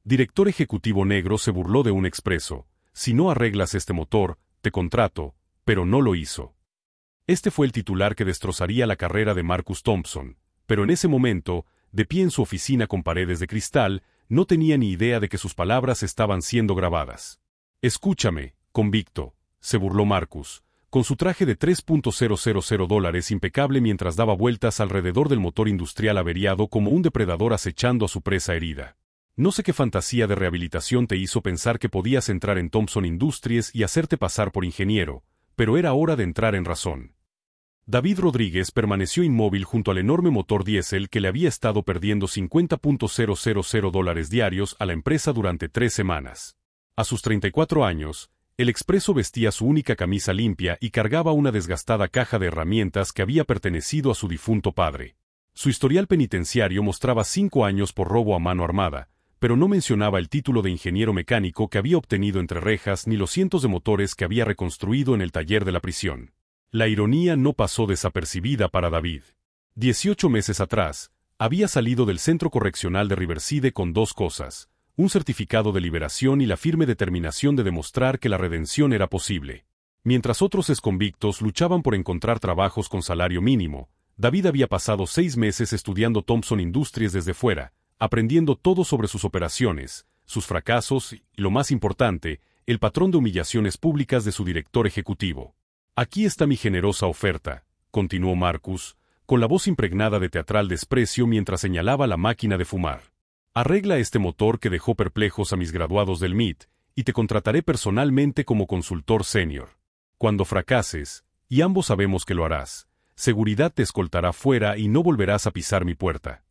Director ejecutivo negro se burló de un expreso. Si no arreglas este motor, te contrato, pero no lo hizo. Este fue el titular que destrozaría la carrera de Marcus Thompson, pero en ese momento, de pie en su oficina con paredes de cristal, no tenía ni idea de que sus palabras estaban siendo grabadas. Escúchame, convicto, se burló Marcus, con su traje de $3.000 impecable mientras daba vueltas alrededor del motor industrial averiado como un depredador acechando a su presa herida. No sé qué fantasía de rehabilitación te hizo pensar que podías entrar en Thompson Industries y hacerte pasar por ingeniero, pero era hora de entrar en razón. David Rodríguez permaneció inmóvil junto al enorme motor diésel que le había estado perdiendo $50.000 diarios a la empresa durante 3 semanas. A sus 34 años, el expreso vestía su única camisa limpia y cargaba una desgastada caja de herramientas que había pertenecido a su difunto padre. Su historial penitenciario mostraba 5 años por robo a mano armada, pero no mencionaba el título de ingeniero mecánico que había obtenido entre rejas ni los cientos de motores que había reconstruido en el taller de la prisión. La ironía no pasó desapercibida para David. 18 meses atrás, había salido del centro correccional de Riverside con 2 cosas: un certificado de liberación y la firme determinación de demostrar que la redención era posible. Mientras otros exconvictos luchaban por encontrar trabajos con salario mínimo, David había pasado 6 meses estudiando Thompson Industries desde fuera, aprendiendo todo sobre sus operaciones, sus fracasos y, lo más importante, el patrón de humillaciones públicas de su director ejecutivo. Aquí está mi generosa oferta, continuó Marcus, con la voz impregnada de teatral desprecio mientras señalaba la máquina de fumar. Arregla este motor que dejó perplejos a mis graduados del MIT, y te contrataré personalmente como consultor senior. Cuando fracases, y ambos sabemos que lo harás, seguridad te escoltará fuera y no volverás a pisar mi puerta.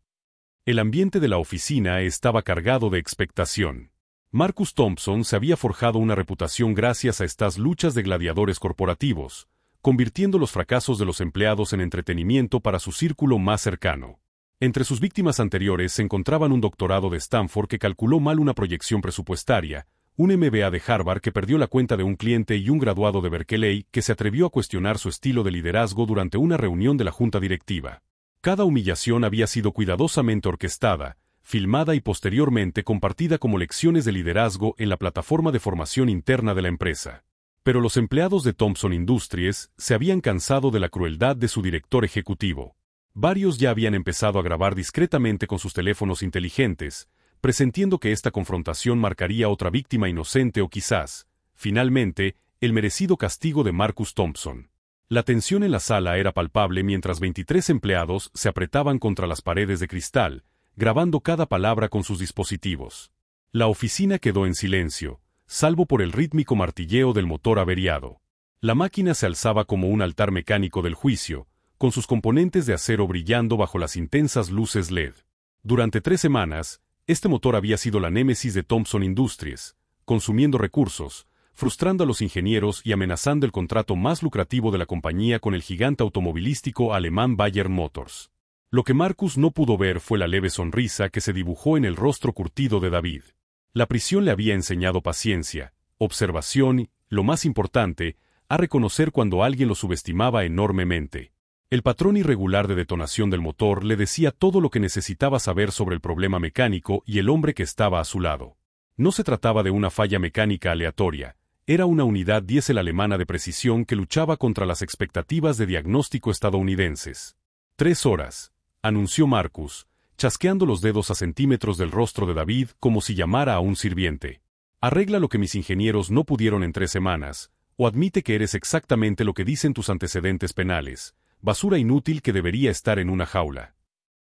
El ambiente de la oficina estaba cargado de expectación. Marcus Thompson se había forjado una reputación gracias a estas luchas de gladiadores corporativos, convirtiendo los fracasos de los empleados en entretenimiento para su círculo más cercano. Entre sus víctimas anteriores se encontraban un doctorado de Stanford que calculó mal una proyección presupuestaria, un MBA de Harvard que perdió la cuenta de un cliente y un graduado de Berkeley que se atrevió a cuestionar su estilo de liderazgo durante una reunión de la junta directiva. Cada humillación había sido cuidadosamente orquestada, filmada y posteriormente compartida como lecciones de liderazgo en la plataforma de formación interna de la empresa. Pero los empleados de Thompson Industries se habían cansado de la crueldad de su director ejecutivo. Varios ya habían empezado a grabar discretamente con sus teléfonos inteligentes, presentiendo que esta confrontación marcaría otra víctima inocente o quizás, finalmente, el merecido castigo de Marcus Thompson. La tensión en la sala era palpable mientras 23 empleados se apretaban contra las paredes de cristal, grabando cada palabra con sus dispositivos. La oficina quedó en silencio, salvo por el rítmico martilleo del motor averiado. La máquina se alzaba como un altar mecánico del juicio, con sus componentes de acero brillando bajo las intensas luces LED. Durante 3 semanas, este motor había sido la némesis de Thompson Industries, consumiendo recursos, frustrando a los ingenieros y amenazando el contrato más lucrativo de la compañía con el gigante automovilístico alemán Bayer Motors. Lo que Marcus no pudo ver fue la leve sonrisa que se dibujó en el rostro curtido de David. La prisión le había enseñado paciencia, observación y, lo más importante, a reconocer cuando alguien lo subestimaba enormemente. El patrón irregular de detonación del motor le decía todo lo que necesitaba saber sobre el problema mecánico y el hombre que estaba a su lado. No se trataba de una falla mecánica aleatoria, era una unidad diésel alemana de precisión que luchaba contra las expectativas de diagnóstico estadounidenses. 3 horas, anunció Marcus, chasqueando los dedos a centímetros del rostro de David como si llamara a un sirviente. Arregla lo que mis ingenieros no pudieron en 3 semanas, o admite que eres exactamente lo que dicen tus antecedentes penales, basura inútil que debería estar en una jaula.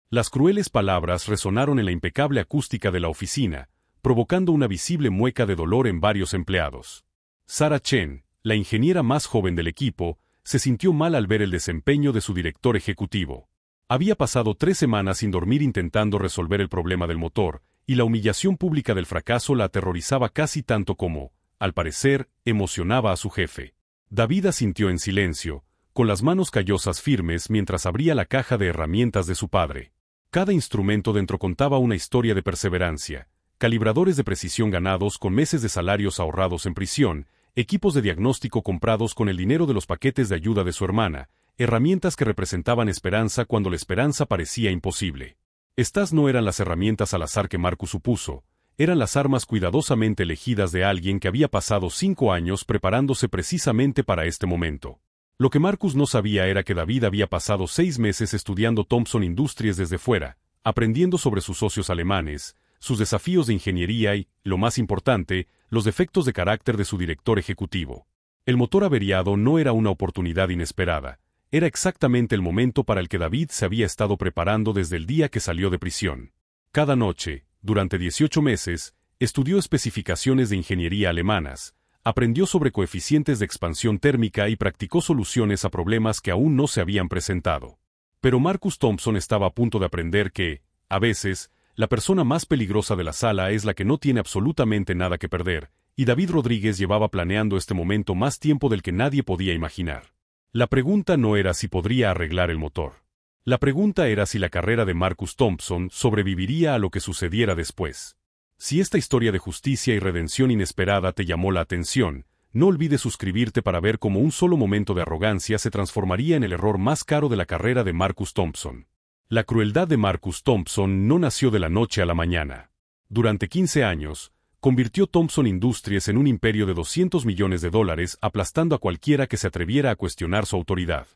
Las crueles palabras resonaron en la impecable acústica de la oficina, provocando una visible mueca de dolor en varios empleados. Sarah Chen, la ingeniera más joven del equipo, se sintió mal al ver el desempeño de su director ejecutivo. Había pasado 3 semanas sin dormir intentando resolver el problema del motor, y la humillación pública del fracaso la aterrorizaba casi tanto como, al parecer, emocionaba a su jefe. David asintió en silencio, con las manos callosas firmes mientras abría la caja de herramientas de su padre. Cada instrumento dentro contaba una historia de perseverancia, calibradores de precisión ganados con meses de salarios ahorrados en prisión, equipos de diagnóstico comprados con el dinero de los paquetes de ayuda de su hermana, herramientas que representaban esperanza cuando la esperanza parecía imposible. Estas no eran las herramientas al azar que Marcus supuso, Eran las armas cuidadosamente elegidas de alguien que había pasado 5 años preparándose precisamente para este momento. Lo que Marcus no sabía era que David había pasado 6 meses estudiando Thompson Industries desde fuera, aprendiendo sobre sus socios alemanes, sus desafíos de ingeniería y, lo más importante, los defectos de carácter de su director ejecutivo. El motor averiado no era una oportunidad inesperada, era exactamente el momento para el que David se había estado preparando desde el día que salió de prisión. Cada noche, durante 18 meses, estudió especificaciones de ingeniería alemanas, aprendió sobre coeficientes de expansión térmica y practicó soluciones a problemas que aún no se habían presentado. Pero Marcus Thompson estaba a punto de aprender que, a veces, la persona más peligrosa de la sala es la que no tiene absolutamente nada que perder, y David Rodríguez llevaba planeando este momento más tiempo del que nadie podía imaginar. La pregunta no era si podría arreglar el motor. La pregunta era si la carrera de Marcus Thompson sobreviviría a lo que sucediera después. Si esta historia de justicia y redención inesperada te llamó la atención, no olvides suscribirte para ver cómo un solo momento de arrogancia se transformaría en el error más caro de la carrera de Marcus Thompson. La crueldad de Marcus Thompson no nació de la noche a la mañana. Durante 15 años, convirtió Thompson Industries en un imperio de $200 millones, aplastando a cualquiera que se atreviera a cuestionar su autoridad.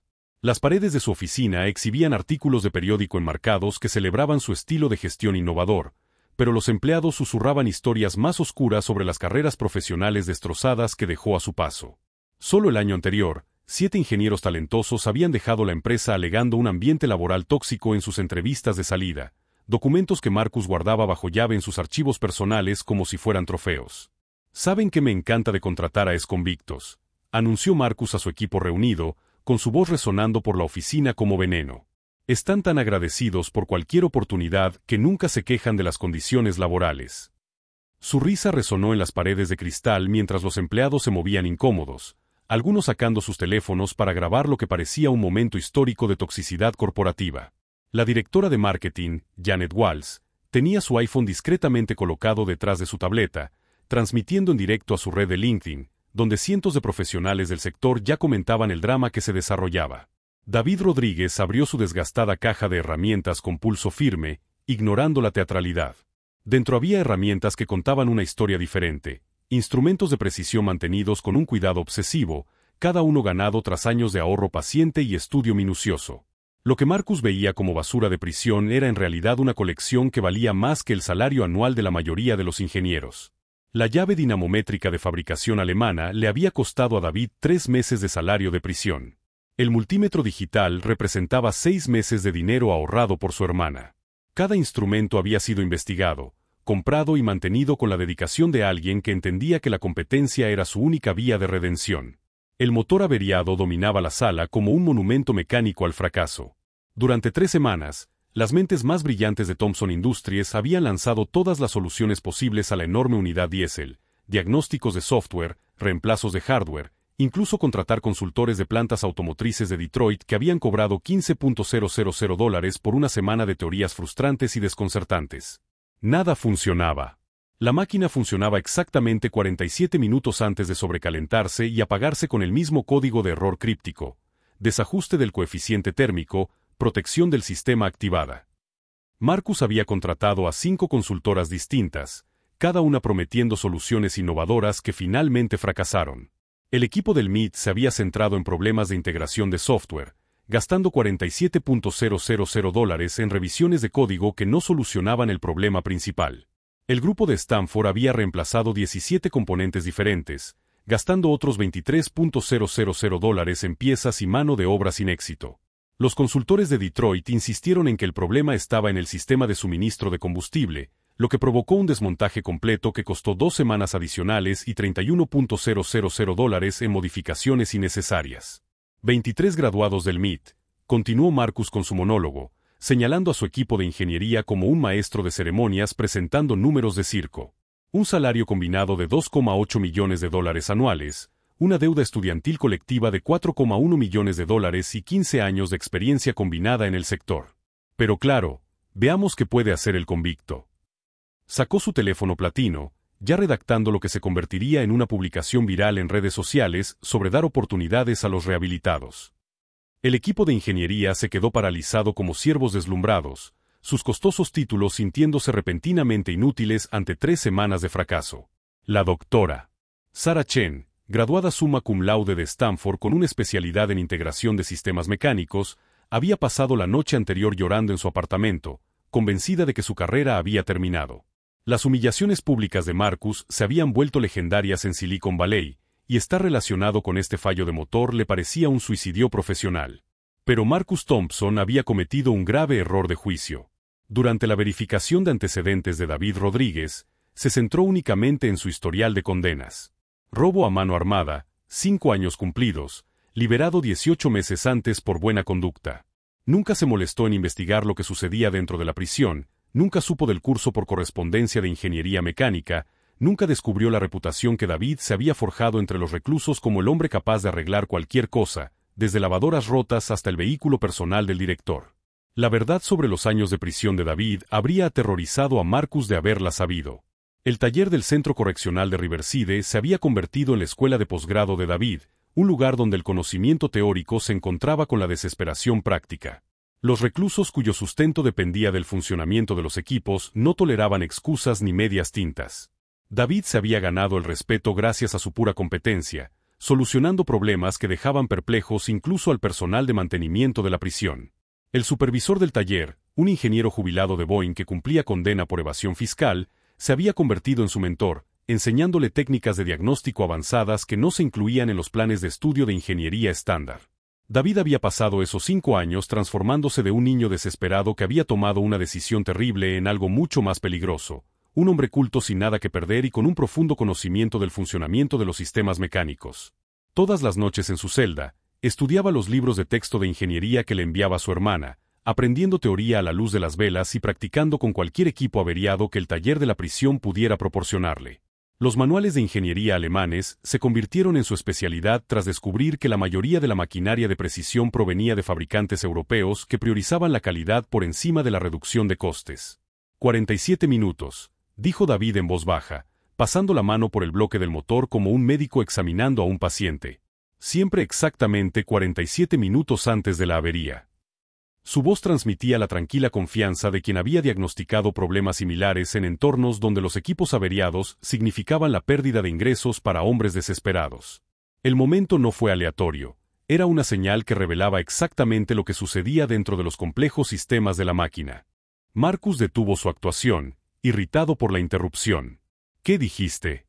Las paredes de su oficina exhibían artículos de periódico enmarcados que celebraban su estilo de gestión innovador, pero los empleados susurraban historias más oscuras sobre las carreras profesionales destrozadas que dejó a su paso. Solo el año anterior, 7 ingenieros talentosos habían dejado la empresa alegando un ambiente laboral tóxico en sus entrevistas de salida, documentos que Marcus guardaba bajo llave en sus archivos personales como si fueran trofeos. «¿Saben qué me encanta de contratar a exconvictos?», anunció Marcus a su equipo reunido, con su voz resonando por la oficina como veneno. «Están tan agradecidos por cualquier oportunidad que nunca se quejan de las condiciones laborales». Su risa resonó en las paredes de cristal mientras los empleados se movían incómodos, algunos sacando sus teléfonos para grabar lo que parecía un momento histórico de toxicidad corporativa. La directora de marketing, Janet Walls, tenía su iPhone discretamente colocado detrás de su tableta, transmitiendo en directo a su red de LinkedIn, donde cientos de profesionales del sector ya comentaban el drama que se desarrollaba. David Rodríguez abrió su desgastada caja de herramientas con pulso firme, ignorando la teatralidad. Dentro había herramientas que contaban una historia diferente, instrumentos de precisión mantenidos con un cuidado obsesivo, cada uno ganado tras años de ahorro paciente y estudio minucioso. Lo que Marcus veía como basura de prisión era en realidad una colección que valía más que el salario anual de la mayoría de los ingenieros. La llave dinamométrica de fabricación alemana le había costado a David 3 meses de salario de prisión. El multímetro digital representaba 6 meses de dinero ahorrado por su hermana. Cada instrumento había sido investigado, comprado y mantenido con la dedicación de alguien que entendía que la competencia era su única vía de redención. El motor averiado dominaba la sala como un monumento mecánico al fracaso. Durante 3 semanas, las mentes más brillantes de Thompson Industries habían lanzado todas las soluciones posibles a la enorme unidad diésel, diagnósticos de software, reemplazos de hardware, incluso contratar consultores de plantas automotrices de Detroit que habían cobrado $15,000 por una semana de teorías frustrantes y desconcertantes. Nada funcionaba. La máquina funcionaba exactamente 47 minutos antes de sobrecalentarse y apagarse con el mismo código de error críptico, desajuste del coeficiente térmico, protección del sistema activada. Marcus había contratado a 5 consultoras distintas, cada una prometiendo soluciones innovadoras que finalmente fracasaron. El equipo del MIT se había centrado en problemas de integración de software, gastando $47,000 en revisiones de código que no solucionaban el problema principal. El grupo de Stanford había reemplazado 17 componentes diferentes, gastando otros $23,000 en piezas y mano de obra sin éxito. Los consultores de Detroit insistieron en que el problema estaba en el sistema de suministro de combustible, lo que provocó un desmontaje completo que costó 2 semanas adicionales y $31,000 en modificaciones innecesarias. 23 graduados del MIT, continuó Marcus con su monólogo, señalando a su equipo de ingeniería como un maestro de ceremonias presentando números de circo. Un salario combinado de $2,8 millones anuales, una deuda estudiantil colectiva de $4,1 millones y 15 años de experiencia combinada en el sector. Pero claro, veamos qué puede hacer el convicto. Sacó su teléfono platino, ya redactando lo que se convertiría en una publicación viral en redes sociales sobre dar oportunidades a los rehabilitados. El equipo de ingeniería se quedó paralizado como ciervos deslumbrados, sus costosos títulos sintiéndose repentinamente inútiles ante 3 semanas de fracaso. La doctora Sarah Chen, graduada summa cum laude de Stanford con una especialidad en integración de sistemas mecánicos, había pasado la noche anterior llorando en su apartamento, convencida de que su carrera había terminado. Las humillaciones públicas de Marcus se habían vuelto legendarias en Silicon Valley, y estar relacionado con este fallo de motor le parecía un suicidio profesional. Pero Marcus Thompson había cometido un grave error de juicio. Durante la verificación de antecedentes de David Rodríguez, se centró únicamente en su historial de condenas. Robo a mano armada, 5 años cumplidos, liberado 18 meses antes por buena conducta. Nunca se molestó en investigar lo que sucedía dentro de la prisión, nunca supo del curso por correspondencia de ingeniería mecánica, nunca descubrió la reputación que David se había forjado entre los reclusos como el hombre capaz de arreglar cualquier cosa, desde lavadoras rotas hasta el vehículo personal del director. La verdad sobre los años de prisión de David habría aterrorizado a Marcus de haberla sabido. El taller del Centro Correccional de Riverside se había convertido en la escuela de posgrado de David, un lugar donde el conocimiento teórico se encontraba con la desesperación práctica. Los reclusos cuyo sustento dependía del funcionamiento de los equipos no toleraban excusas ni medias tintas. David se había ganado el respeto gracias a su pura competencia, solucionando problemas que dejaban perplejos incluso al personal de mantenimiento de la prisión. El supervisor del taller, un ingeniero jubilado de Boeing que cumplía condena por evasión fiscal, se había convertido en su mentor, enseñándole técnicas de diagnóstico avanzadas que no se incluían en los planes de estudio de ingeniería estándar. David había pasado esos 5 años transformándose de un niño desesperado que había tomado una decisión terrible en algo mucho más peligroso, un hombre culto sin nada que perder y con un profundo conocimiento del funcionamiento de los sistemas mecánicos. Todas las noches en su celda, estudiaba los libros de texto de ingeniería que le enviaba su hermana, aprendiendo teoría a la luz de las velas y practicando con cualquier equipo averiado que el taller de la prisión pudiera proporcionarle. Los manuales de ingeniería alemanes se convirtieron en su especialidad tras descubrir que la mayoría de la maquinaria de precisión provenía de fabricantes europeos que priorizaban la calidad por encima de la reducción de costes. 47 minutos, dijo David en voz baja, pasando la mano por el bloque del motor como un médico examinando a un paciente. Siempre exactamente 47 minutos antes de la avería. Su voz transmitía la tranquila confianza de quien había diagnosticado problemas similares en entornos donde los equipos averiados significaban la pérdida de ingresos para hombres desesperados. El momento no fue aleatorio, era una señal que revelaba exactamente lo que sucedía dentro de los complejos sistemas de la máquina. Marcus detuvo su actuación, irritado por la interrupción. ¿Qué dijiste?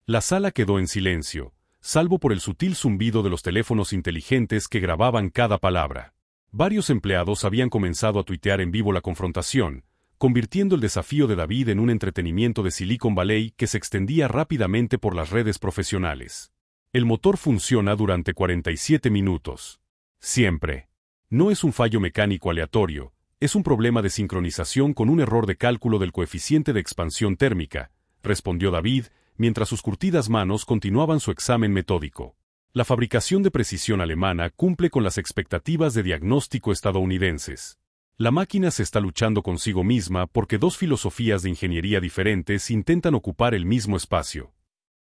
La sala quedó en silencio, salvo por el sutil zumbido de los teléfonos inteligentes que grababan cada palabra. Varios empleados habían comenzado a tuitear en vivo la confrontación, convirtiendo el desafío de David en un entretenimiento de Silicon Valley que se extendía rápidamente por las redes profesionales. El motor funciona durante 47 minutos. Siempre. No es un fallo mecánico aleatorio, es un problema de sincronización con un error de cálculo del coeficiente de expansión térmica, respondió David, mientras sus curtidas manos continuaban su examen metódico. La fabricación de precisión alemana cumple con las expectativas de diagnóstico estadounidenses. La máquina se está luchando consigo misma porque 2 filosofías de ingeniería diferentes intentan ocupar el mismo espacio.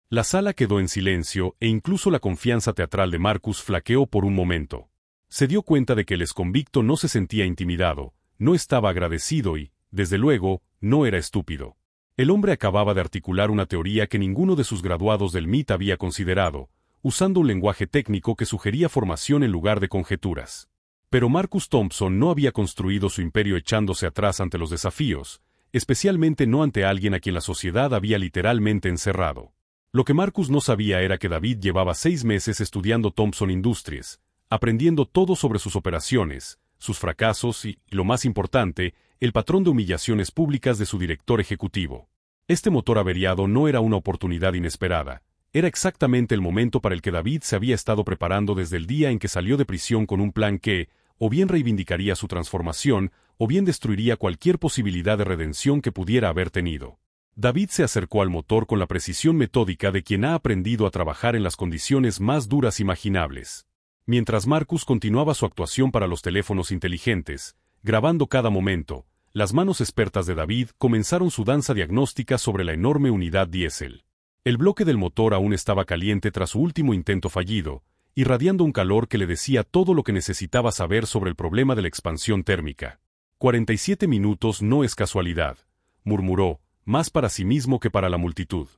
La sala quedó en silencio e incluso la confianza teatral de Marcus flaqueó por un momento. Se dio cuenta de que el exconvicto no se sentía intimidado, no estaba agradecido y, desde luego, no era estúpido. El hombre acababa de articular una teoría que ninguno de sus graduados del MIT había considerado, usando un lenguaje técnico que sugería formación en lugar de conjeturas. Pero Marcus Thompson no había construido su imperio echándose atrás ante los desafíos, especialmente no ante alguien a quien la sociedad había literalmente encerrado. Lo que Marcus no sabía era que David llevaba 6 meses estudiando Thompson Industries, aprendiendo todo sobre sus operaciones, sus fracasos y, lo más importante, el patrón de humillaciones públicas de su director ejecutivo. Este motor averiado no era una oportunidad inesperada. Era exactamente el momento para el que David se había estado preparando desde el día en que salió de prisión con un plan que, o bien reivindicaría su transformación, o bien destruiría cualquier posibilidad de redención que pudiera haber tenido. David se acercó al motor con la precisión metódica de quien ha aprendido a trabajar en las condiciones más duras imaginables. Mientras Marcus continuaba su actuación para los teléfonos inteligentes, grabando cada momento, las manos expertas de David comenzaron su danza diagnóstica sobre la enorme unidad diésel. El bloque del motor aún estaba caliente tras su último intento fallido, irradiando un calor que le decía todo lo que necesitaba saber sobre el problema de la expansión térmica. 47 minutos no es casualidad, murmuró, más para sí mismo que para la multitud.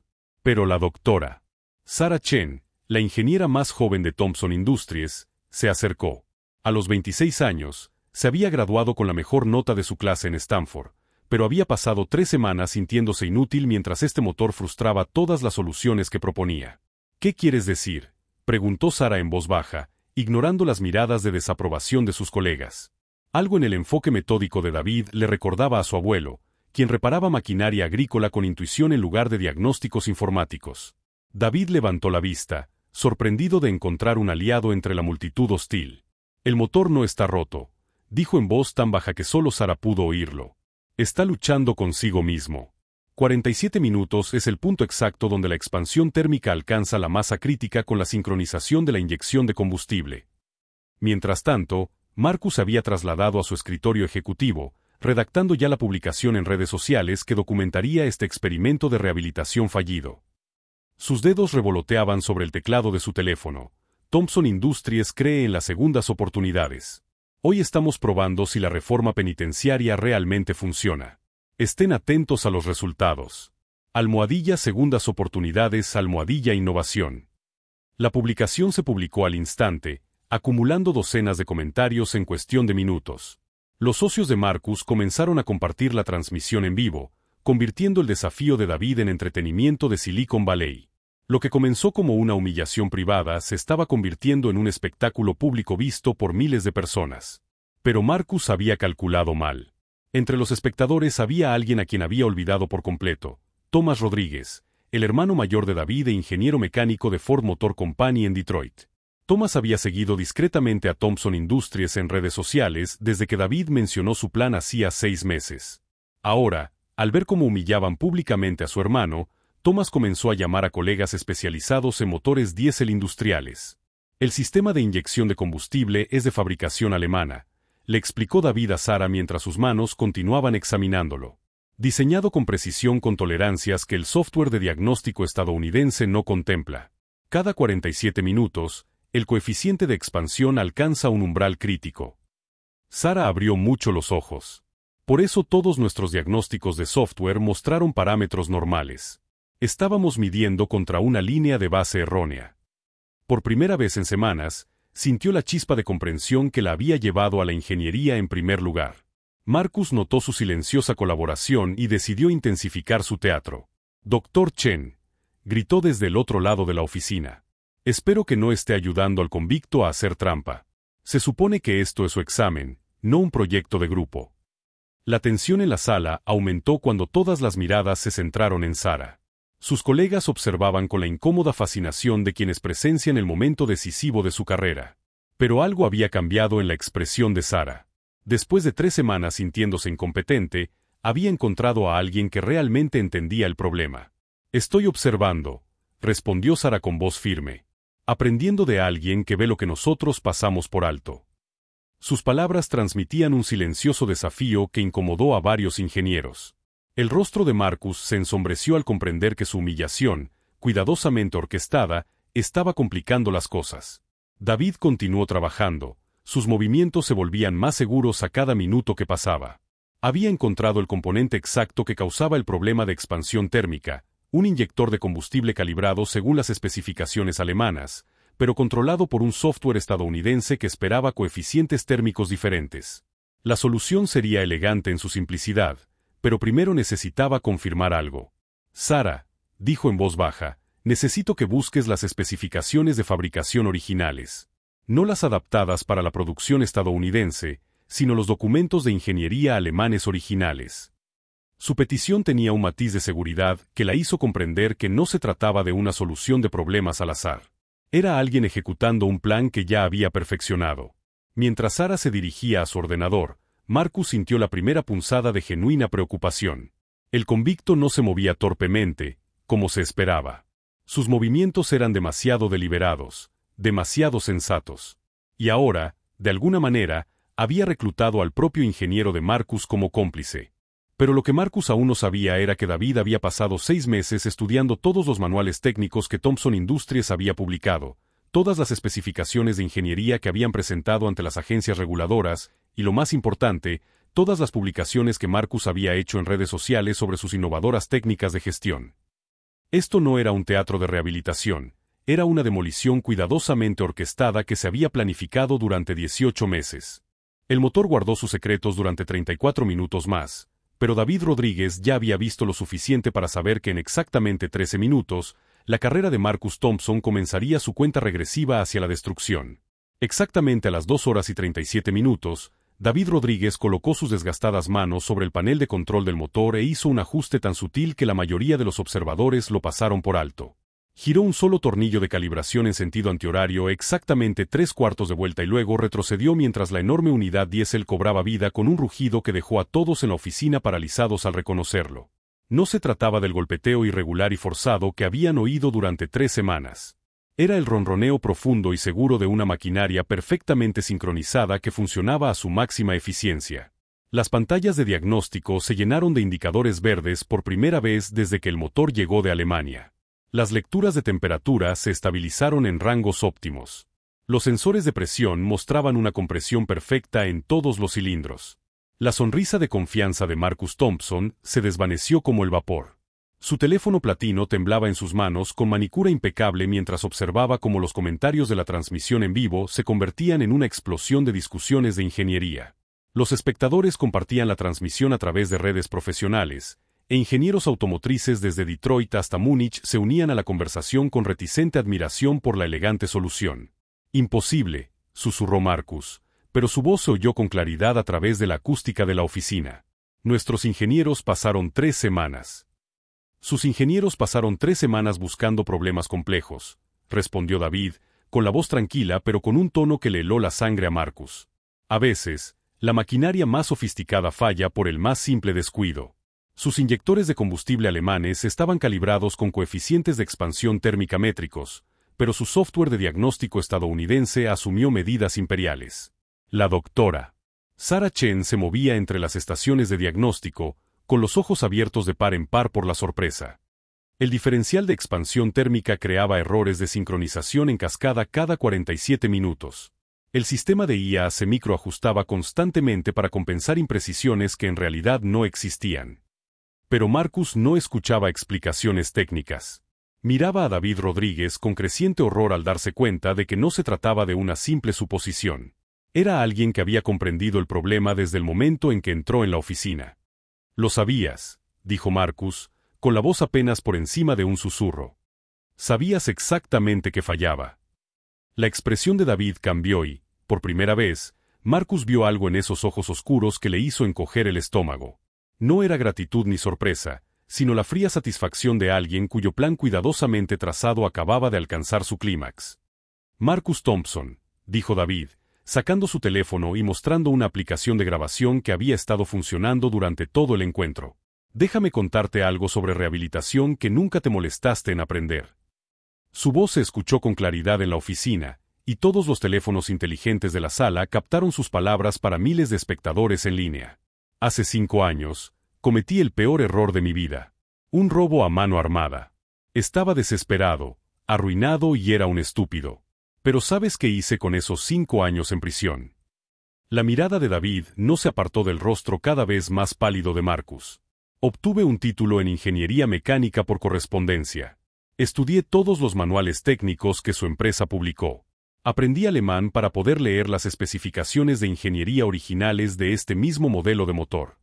Pero la doctora Sarah Chen, la ingeniera más joven de Thompson Industries, se acercó. A los 26 años, se había graduado con la mejor nota de su clase en Stanford, pero había pasado 3 semanas sintiéndose inútil mientras este motor frustraba todas las soluciones que proponía. ¿Qué quieres decir?, preguntó Sarah en voz baja, ignorando las miradas de desaprobación de sus colegas. Algo en el enfoque metódico de David le recordaba a su abuelo, quien reparaba maquinaria agrícola con intuición en lugar de diagnósticos informáticos. David levantó la vista, sorprendido de encontrar un aliado entre la multitud hostil. El motor no está roto, dijo en voz tan baja que solo Sarah pudo oírlo. Está luchando consigo mismo. 47 minutos es el punto exacto donde la expansión térmica alcanza la masa crítica con la sincronización de la inyección de combustible. Mientras tanto, Marcus había trasladado a su escritorio ejecutivo, redactando ya la publicación en redes sociales que documentaría este experimento de rehabilitación fallido. Sus dedos revoloteaban sobre el teclado de su teléfono. Thompson Industries cree en las segundas oportunidades. Hoy estamos probando si la reforma penitenciaria realmente funciona. Estén atentos a los resultados. Almohadilla segundas oportunidades, almohadilla innovación. La publicación se publicó al instante, acumulando docenas de comentarios en cuestión de minutos. Los socios de Marcus comenzaron a compartir la transmisión en vivo, convirtiendo el desafío de David en entretenimiento de Silicon Valley. Lo que comenzó como una humillación privada se estaba convirtiendo en un espectáculo público visto por miles de personas. Pero Marcus había calculado mal. Entre los espectadores había alguien a quien había olvidado por completo: Thomas Rodríguez, el hermano mayor de David e ingeniero mecánico de Ford Motor Company en Detroit. Thomas había seguido discretamente a Thompson Industries en redes sociales desde que David mencionó su plan hacía 6 meses. Ahora, al ver cómo humillaban públicamente a su hermano, Thomas comenzó a llamar a colegas especializados en motores diésel industriales. El sistema de inyección de combustible es de fabricación alemana, le explicó David a Sarah mientras sus manos continuaban examinándolo. Diseñado con precisión con tolerancias que el software de diagnóstico estadounidense no contempla. Cada 47 minutos, el coeficiente de expansión alcanza un umbral crítico. Sarah abrió mucho los ojos. Por eso todos nuestros diagnósticos de software mostraron parámetros normales. Estábamos midiendo contra una línea de base errónea. Por primera vez en semanas, sintió la chispa de comprensión que la había llevado a la ingeniería en primer lugar. Marcus notó su silenciosa colaboración y decidió intensificar su teatro. «Dr. Chen», gritó desde el otro lado de la oficina. «Espero que no esté ayudando al convicto a hacer trampa. Se supone que esto es su examen, no un proyecto de grupo». La tensión en la sala aumentó cuando todas las miradas se centraron en Sarah. Sus colegas observaban con la incómoda fascinación de quienes presencian el momento decisivo de su carrera. Pero algo había cambiado en la expresión de Sarah. Después de 3 semanas sintiéndose incompetente, había encontrado a alguien que realmente entendía el problema. «Estoy observando», respondió Sarah con voz firme. «Aprendiendo de alguien que ve lo que nosotros pasamos por alto». Sus palabras transmitían un silencioso desafío que incomodó a varios ingenieros. El rostro de Marcus se ensombreció al comprender que su humillación, cuidadosamente orquestada, estaba complicando las cosas. David continuó trabajando, sus movimientos se volvían más seguros a cada minuto que pasaba. Había encontrado el componente exacto que causaba el problema de expansión térmica, un inyector de combustible calibrado según las especificaciones alemanas, pero controlado por un software estadounidense que esperaba coeficientes térmicos diferentes. La solución sería elegante en su simplicidad, pero primero necesitaba confirmar algo. «Sarah», dijo en voz baja, «necesito que busques las especificaciones de fabricación originales. No las adaptadas para la producción estadounidense, sino los documentos de ingeniería alemanes originales». Su petición tenía un matiz de seguridad que la hizo comprender que no se trataba de una solución de problemas al azar. Era alguien ejecutando un plan que ya había perfeccionado. Mientras Sarah se dirigía a su ordenador, Marcus sintió la primera punzada de genuina preocupación. El convicto no se movía torpemente, como se esperaba. Sus movimientos eran demasiado deliberados, demasiado sensatos. Y ahora, de alguna manera, había reclutado al propio ingeniero de Marcus como cómplice. Pero lo que Marcus aún no sabía era que David había pasado 6 meses estudiando todos los manuales técnicos que Thompson Industries había publicado, todas las especificaciones de ingeniería que habían presentado ante las agencias reguladoras, y lo más importante, todas las publicaciones que Marcus había hecho en redes sociales sobre sus innovadoras técnicas de gestión. Esto no era un teatro de rehabilitación, era una demolición cuidadosamente orquestada que se había planificado durante 18 meses. El motor guardó sus secretos durante 34 minutos más, pero David Rodríguez ya había visto lo suficiente para saber que en exactamente 13 minutos, la carrera de Marcus Thompson comenzaría su cuenta regresiva hacia la destrucción. Exactamente a las 2 horas y 37 minutos, David Rodríguez colocó sus desgastadas manos sobre el panel de control del motor e hizo un ajuste tan sutil que la mayoría de los observadores lo pasaron por alto. Giró un solo tornillo de calibración en sentido antihorario exactamente 3/4 de vuelta y luego retrocedió mientras la enorme unidad diésel cobraba vida con un rugido que dejó a todos en la oficina paralizados al reconocerlo. No se trataba del golpeteo irregular y forzado que habían oído durante 3 semanas. Era el ronroneo profundo y seguro de una maquinaria perfectamente sincronizada que funcionaba a su máxima eficiencia. Las pantallas de diagnóstico se llenaron de indicadores verdes por primera vez desde que el motor llegó de Alemania. Las lecturas de temperatura se estabilizaron en rangos óptimos. Los sensores de presión mostraban una compresión perfecta en todos los cilindros. La sonrisa de confianza de Marcus Thompson se desvaneció como el vapor. Su teléfono platino temblaba en sus manos con manicura impecable mientras observaba cómo los comentarios de la transmisión en vivo se convertían en una explosión de discusiones de ingeniería. Los espectadores compartían la transmisión a través de redes profesionales, e ingenieros automotrices desde Detroit hasta Múnich se unían a la conversación con reticente admiración por la elegante solución. «Imposible», susurró Marcus, pero su voz se oyó con claridad a través de la acústica de la oficina. «Nuestros ingenieros pasaron 3 semanas». «Sus ingenieros pasaron 3 semanas buscando problemas complejos», respondió David, con la voz tranquila pero con un tono que le heló la sangre a Marcus. «A veces, la maquinaria más sofisticada falla por el más simple descuido». Sus inyectores de combustible alemanes estaban calibrados con coeficientes de expansión térmica métricos, pero su software de diagnóstico estadounidense asumió medidas imperiales. La doctora Sarah Chen se movía entre las estaciones de diagnóstico, con los ojos abiertos de par en par por la sorpresa. El diferencial de expansión térmica creaba errores de sincronización en cascada cada 47 minutos. El sistema de IA se microajustaba constantemente para compensar imprecisiones que en realidad no existían. Pero Marcus no escuchaba explicaciones técnicas. Miraba a David Rodríguez con creciente horror al darse cuenta de que no se trataba de una simple suposición. Era alguien que había comprendido el problema desde el momento en que entró en la oficina. «Lo sabías», dijo Marcus, con la voz apenas por encima de un susurro. «Sabías exactamente que fallaba». La expresión de David cambió y, por primera vez, Marcus vio algo en esos ojos oscuros que le hizo encoger el estómago. No era gratitud ni sorpresa, sino la fría satisfacción de alguien cuyo plan cuidadosamente trazado acababa de alcanzar su clímax. «Marcus Thompson», dijo David, sacando su teléfono y mostrando una aplicación de grabación que había estado funcionando durante todo el encuentro. «Déjame contarte algo sobre rehabilitación que nunca te molestaste en aprender». Su voz se escuchó con claridad en la oficina, y todos los teléfonos inteligentes de la sala captaron sus palabras para miles de espectadores en línea. «Hace 5 años, cometí el peor error de mi vida. Un robo a mano armada. Estaba desesperado, arruinado y era un estúpido. Pero ¿sabes qué hice con esos 5 años en prisión?». La mirada de David no se apartó del rostro cada vez más pálido de Marcus. «Obtuve un título en ingeniería mecánica por correspondencia. Estudié todos los manuales técnicos que su empresa publicó. Aprendí alemán para poder leer las especificaciones de ingeniería originales de este mismo modelo de motor».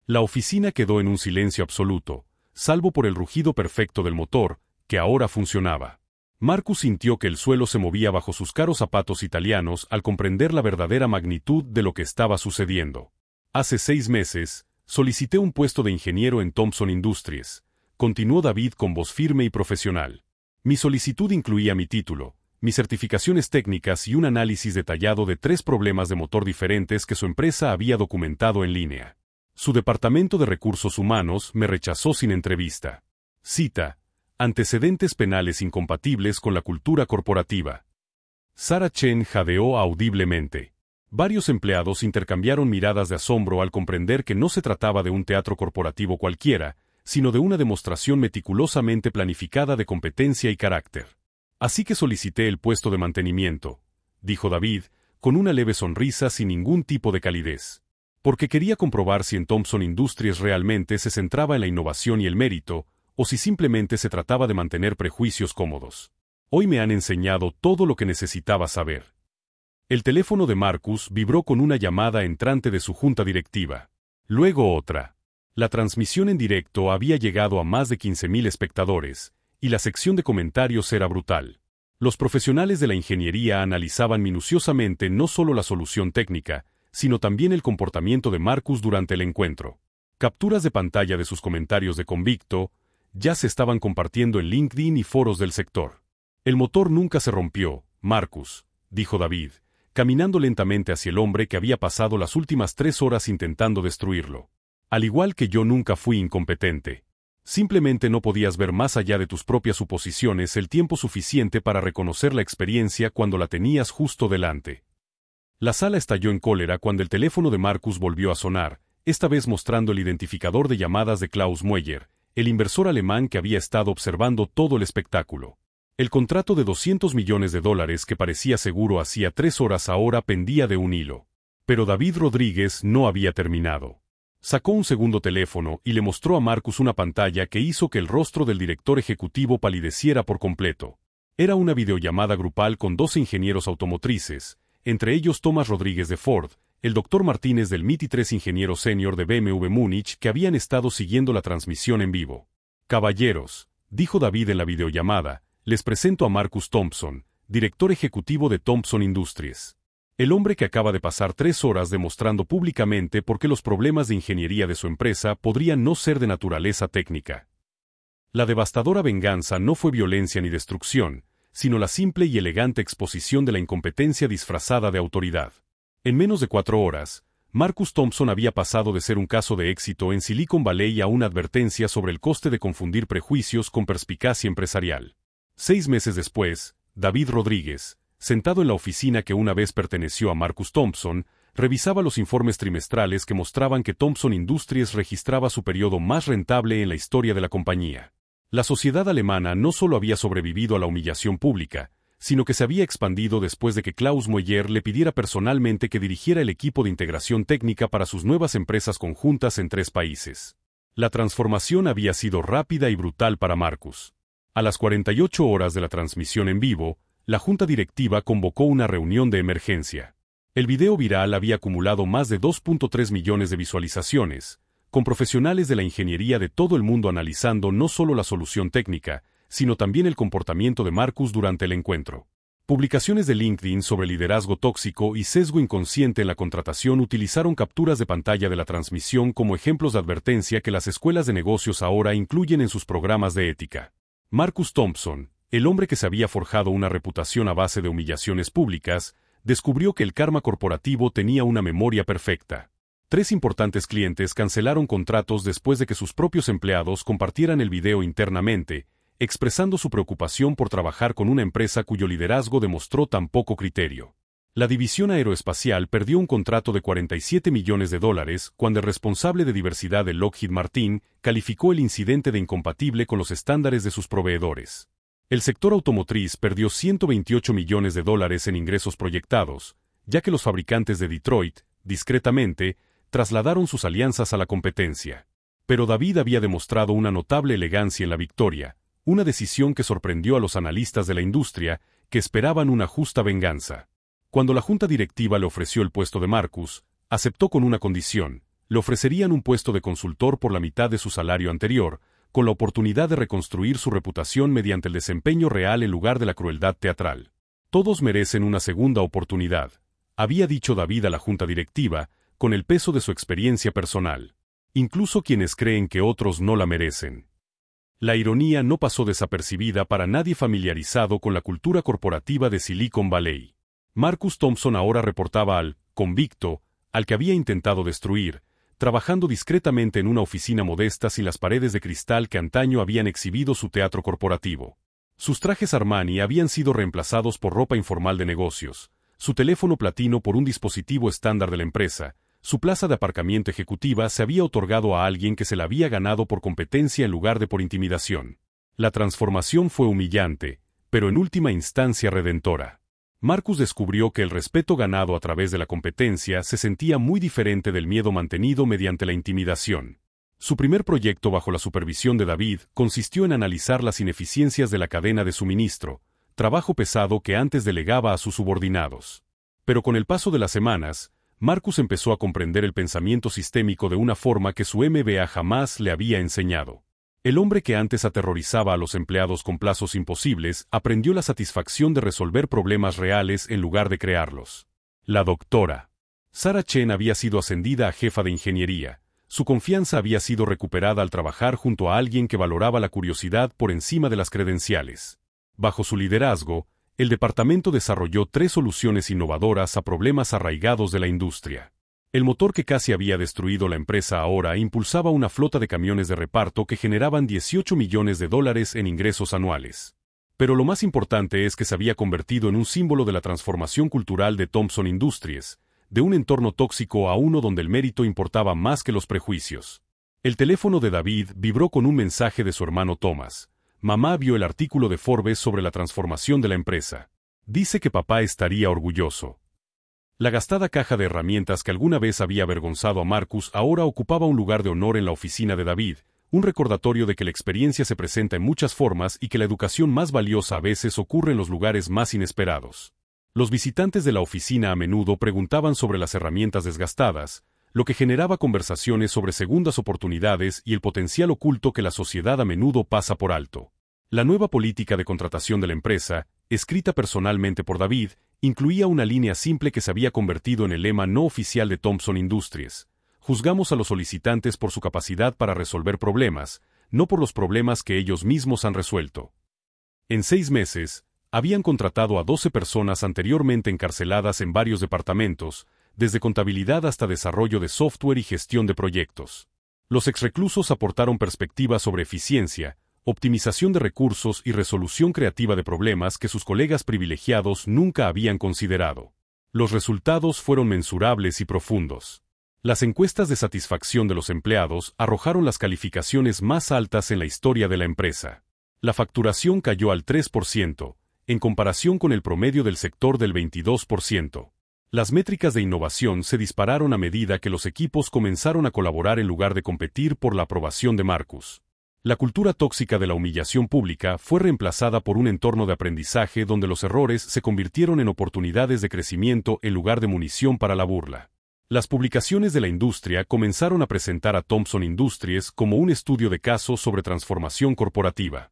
La oficina quedó en un silencio absoluto, salvo por el rugido perfecto del motor, que ahora funcionaba. Marcus sintió que el suelo se movía bajo sus caros zapatos italianos al comprender la verdadera magnitud de lo que estaba sucediendo. «Hace 6 meses, solicité un puesto de ingeniero en Thompson Industries», continuó David con voz firme y profesional. «Mi solicitud incluía mi título, mis certificaciones técnicas y un análisis detallado de 3 problemas de motor diferentes que su empresa había documentado en línea. Su departamento de recursos humanos me rechazó sin entrevista. Cita: antecedentes penales incompatibles con la cultura corporativa». Sarah Chen jadeó audiblemente. Varios empleados intercambiaron miradas de asombro al comprender que no se trataba de un teatro corporativo cualquiera, sino de una demostración meticulosamente planificada de competencia y carácter. «Así que solicité el puesto de mantenimiento», dijo David, con una leve sonrisa sin ningún tipo de calidez. porque quería comprobar si en Thompson Industries realmente se centraba en la innovación y el mérito, o si simplemente se trataba de mantener prejuicios cómodos. Hoy me han enseñado todo lo que necesitaba saber. El teléfono de Marcus vibró con una llamada entrante de su junta directiva. Luego otra. La transmisión en directo había llegado a más de 15.000 espectadores, y la sección de comentarios era brutal. Los profesionales de la ingeniería analizaban minuciosamente no solo la solución técnica, sino también el comportamiento de Marcus durante el encuentro. Capturas de pantalla de sus comentarios de convicto ya se estaban compartiendo en LinkedIn y foros del sector. El motor nunca se rompió, Marcus, dijo David, caminando lentamente hacia el hombre que había pasado las últimas 3 horas intentando destruirlo. Al igual que yo nunca fui incompetente. Simplemente no podías ver más allá de tus propias suposiciones el tiempo suficiente para reconocer la experiencia cuando la tenías justo delante. La sala estalló en cólera cuando el teléfono de Marcus volvió a sonar, esta vez mostrando el identificador de llamadas de Klaus Mueller, el inversor alemán que había estado observando todo el espectáculo. El contrato de $200 millones que parecía seguro hacía 3 horas ahora pendía de un hilo. Pero David Rodríguez no había terminado. Sacó un segundo teléfono y le mostró a Marcus una pantalla que hizo que el rostro del director ejecutivo palideciera por completo. Era una videollamada grupal con 12 ingenieros automotrices, entre ellos Tomás Rodríguez de Ford, el Dr. Martínez del MIT y 3 ingenieros senior de BMW Múnich que habían estado siguiendo la transmisión en vivo. «Caballeros», dijo David en la videollamada, «les presento a Marcus Thompson, director ejecutivo de Thompson Industries. El hombre que acaba de pasar 3 horas demostrando públicamente por qué los problemas de ingeniería de su empresa podrían no ser de naturaleza técnica. La devastadora venganza no fue violencia ni destrucción, sino la simple y elegante exposición de la incompetencia disfrazada de autoridad. En menos de 4 horas, Marcus Thompson había pasado de ser un caso de éxito en Silicon Valley a una advertencia sobre el coste de confundir prejuicios con perspicacia empresarial. 6 meses después, David Rodríguez, sentado en la oficina que una vez perteneció a Marcus Thompson, revisaba los informes trimestrales que mostraban que Thompson Industries registraba su periodo más rentable en la historia de la compañía. La sociedad alemana no solo había sobrevivido a la humillación pública, sino que se había expandido después de que Klaus Mueller le pidiera personalmente que dirigiera el equipo de integración técnica para sus nuevas empresas conjuntas en 3 países. La transformación había sido rápida y brutal para Marcus. A las 48 horas de la transmisión en vivo, la junta directiva convocó una reunión de emergencia. El video viral había acumulado más de 2.3 millones de visualizaciones, con profesionales de la ingeniería de todo el mundo analizando no solo la solución técnica, sino también el comportamiento de Marcus durante el encuentro. Publicaciones de LinkedIn sobre liderazgo tóxico y sesgo inconsciente en la contratación utilizaron capturas de pantalla de la transmisión como ejemplos de advertencia que las escuelas de negocios ahora incluyen en sus programas de ética. Marcus Thompson, el hombre que se había forjado una reputación a base de humillaciones públicas, descubrió que el karma corporativo tenía una memoria perfecta. 3 importantes clientes cancelaron contratos después de que sus propios empleados compartieran el video internamente, expresando su preocupación por trabajar con una empresa cuyo liderazgo demostró tan poco criterio. La división aeroespacial perdió un contrato de $47 millones cuando el responsable de diversidad de Lockheed Martin calificó el incidente de incompatible con los estándares de sus proveedores. El sector automotriz perdió $128 millones en ingresos proyectados, ya que los fabricantes de Detroit, discretamente, trasladaron sus alianzas a la competencia. Pero David había demostrado una notable elegancia en la victoria, una decisión que sorprendió a los analistas de la industria, que esperaban una justa venganza. Cuando la junta directiva le ofreció el puesto de Marcus, aceptó con una condición: le ofrecerían un puesto de consultor por la mitad de su salario anterior, con la oportunidad de reconstruir su reputación mediante el desempeño real en lugar de la crueldad teatral. Todos merecen una segunda oportunidad, había dicho David a la junta directiva, con el peso de su experiencia personal. Incluso quienes creen que otros no la merecen. La ironía no pasó desapercibida para nadie familiarizado con la cultura corporativa de Silicon Valley. Marcus Thompson ahora reportaba al convicto, al que había intentado destruir, trabajando discretamente en una oficina modesta sin las paredes de cristal que antaño habían exhibido su teatro corporativo. Sus trajes Armani habían sido reemplazados por ropa informal de negocios, su teléfono platino por un dispositivo estándar de la empresa, su plaza de aparcamiento ejecutiva se había otorgado a alguien que se la había ganado por competencia en lugar de por intimidación. La transformación fue humillante, pero en última instancia redentora. Marcus descubrió que el respeto ganado a través de la competencia se sentía muy diferente del miedo mantenido mediante la intimidación. Su primer proyecto bajo la supervisión de David consistió en analizar las ineficiencias de la cadena de suministro, trabajo pesado que antes delegaba a sus subordinados. Pero con el paso de las semanas, Marcus empezó a comprender el pensamiento sistémico de una forma que su MBA jamás le había enseñado. El hombre que antes aterrorizaba a los empleados con plazos imposibles aprendió la satisfacción de resolver problemas reales en lugar de crearlos. La doctora Sarah Chen había sido ascendida a jefa de ingeniería. Su confianza había sido recuperada al trabajar junto a alguien que valoraba la curiosidad por encima de las credenciales. Bajo su liderazgo, el departamento desarrolló 3 soluciones innovadoras a problemas arraigados de la industria. El motor que casi había destruido la empresa ahora impulsaba una flota de camiones de reparto que generaban $18 millones en ingresos anuales. Pero lo más importante es que se había convertido en un símbolo de la transformación cultural de Thompson Industries, de un entorno tóxico a uno donde el mérito importaba más que los prejuicios. El teléfono de David vibró con un mensaje de su hermano Thomas. Mamá vio el artículo de Forbes sobre la transformación de la empresa. Dice que papá estaría orgulloso. La gastada caja de herramientas que alguna vez había avergonzado a Marcus ahora ocupaba un lugar de honor en la oficina de David, un recordatorio de que la experiencia se presenta en muchas formas y que la educación más valiosa a veces ocurre en los lugares más inesperados. Los visitantes de la oficina a menudo preguntaban sobre las herramientas desgastadas, lo que generaba conversaciones sobre segundas oportunidades y el potencial oculto que la sociedad a menudo pasa por alto. La nueva política de contratación de la empresa, escrita personalmente por David, incluía una línea simple que se había convertido en el lema no oficial de Thompson Industries. Juzgamos a los solicitantes por su capacidad para resolver problemas, no por los problemas que ellos mismos han resuelto. En 6 meses, habían contratado a 12 personas anteriormente encarceladas en varios departamentos, desde contabilidad hasta desarrollo de software y gestión de proyectos. Los exreclusos aportaron perspectivas sobre eficiencia, optimización de recursos y resolución creativa de problemas que sus colegas privilegiados nunca habían considerado. Los resultados fueron mensurables y profundos. Las encuestas de satisfacción de los empleados arrojaron las calificaciones más altas en la historia de la empresa. La facturación cayó al 3%, en comparación con el promedio del sector del 22%. Las métricas de innovación se dispararon a medida que los equipos comenzaron a colaborar en lugar de competir por la aprobación de Marcus. La cultura tóxica de la humillación pública fue reemplazada por un entorno de aprendizaje donde los errores se convirtieron en oportunidades de crecimiento en lugar de munición para la burla. Las publicaciones de la industria comenzaron a presentar a Thompson Industries como un estudio de caso sobre transformación corporativa.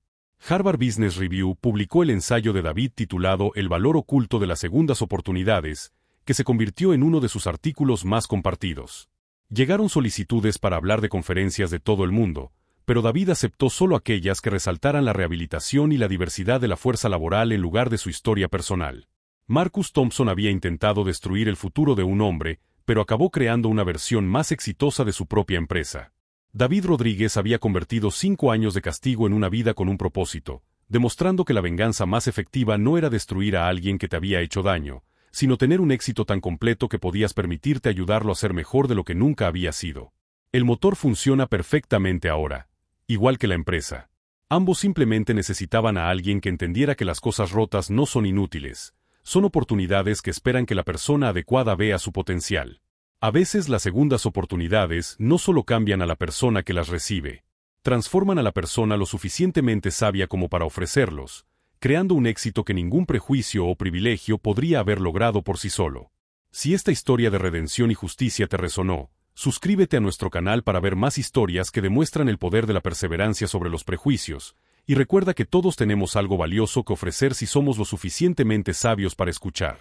Harvard Business Review publicó el ensayo de David titulado El valor oculto de las segundas oportunidades, que se convirtió en uno de sus artículos más compartidos. Llegaron solicitudes para hablar de conferencias de todo el mundo, pero David aceptó solo aquellas que resaltaran la rehabilitación y la diversidad de la fuerza laboral en lugar de su historia personal. Marcus Thompson había intentado destruir el futuro de un hombre, pero acabó creando una versión más exitosa de su propia empresa. David Rodríguez había convertido 5 años de castigo en una vida con un propósito, demostrando que la venganza más efectiva no era destruir a alguien que te había hecho daño, sino tener un éxito tan completo que podías permitirte ayudarlo a ser mejor de lo que nunca había sido. El motor funciona perfectamente ahora, igual que la empresa. Ambos simplemente necesitaban a alguien que entendiera que las cosas rotas no son inútiles, son oportunidades que esperan que la persona adecuada vea su potencial. A veces las segundas oportunidades no solo cambian a la persona que las recibe, transforman a la persona lo suficientemente sabia como para ofrecerlos, creando un éxito que ningún prejuicio o privilegio podría haber logrado por sí solo. Si esta historia de redención y justicia te resonó, suscríbete a nuestro canal para ver más historias que demuestran el poder de la perseverancia sobre los prejuicios, y recuerda que todos tenemos algo valioso que ofrecer si somos lo suficientemente sabios para escuchar.